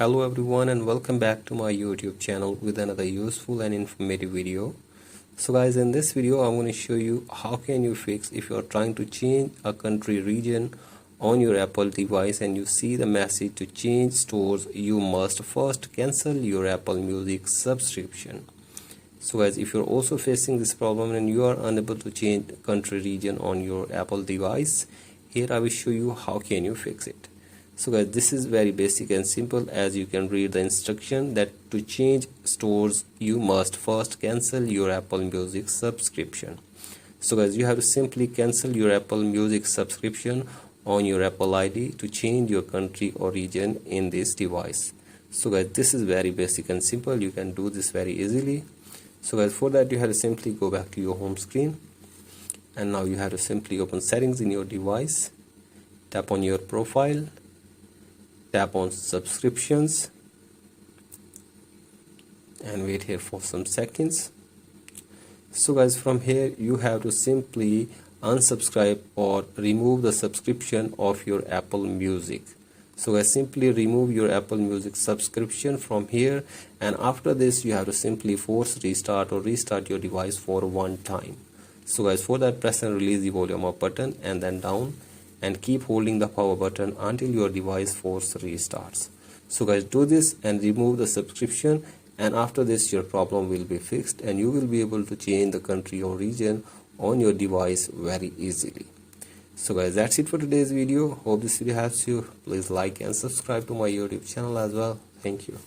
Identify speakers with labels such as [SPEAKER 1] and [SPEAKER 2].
[SPEAKER 1] Hello everyone and welcome back to my YouTube channel with another useful and informative video. So guys, in this video I'm going to show you how can you fix if you are trying to change a country region on your Apple device and you see the message to change stores. You must first cancel your Apple Music subscription. So guys, if you're also facing this problem and you are unable to change country region on your Apple device, here I will show you how can you fix it. So guys, this is very basic and simple, as you can read the instruction that to change stores you must first cancel your Apple Music subscription. So guys, you have to simply cancel your Apple Music subscription on your Apple ID to change your country or region in this device. So guys, this is very basic and simple. You can do this very easily. So guys, for that you have to simply go back to your home screen, and now you have to simply open settings in your device, tap on your profile, tap on subscriptions and wait here for some seconds. So guys, from here you have to simply unsubscribe or remove the subscription of your Apple Music. So guys, simply remove your Apple Music subscription from here, and after this you have to simply force restart or restart your device for one time. So guys, for that press and release the volume up button and then down, and keep holding the power button until your device force restarts. So guys, do this and remove the subscription, and after this your problem will be fixed and you will be able to change the country or region on your device very easily. So guys, that's it for today's video. Hope this video helps you. Please like and subscribe to my YouTube channel as well. Thank you.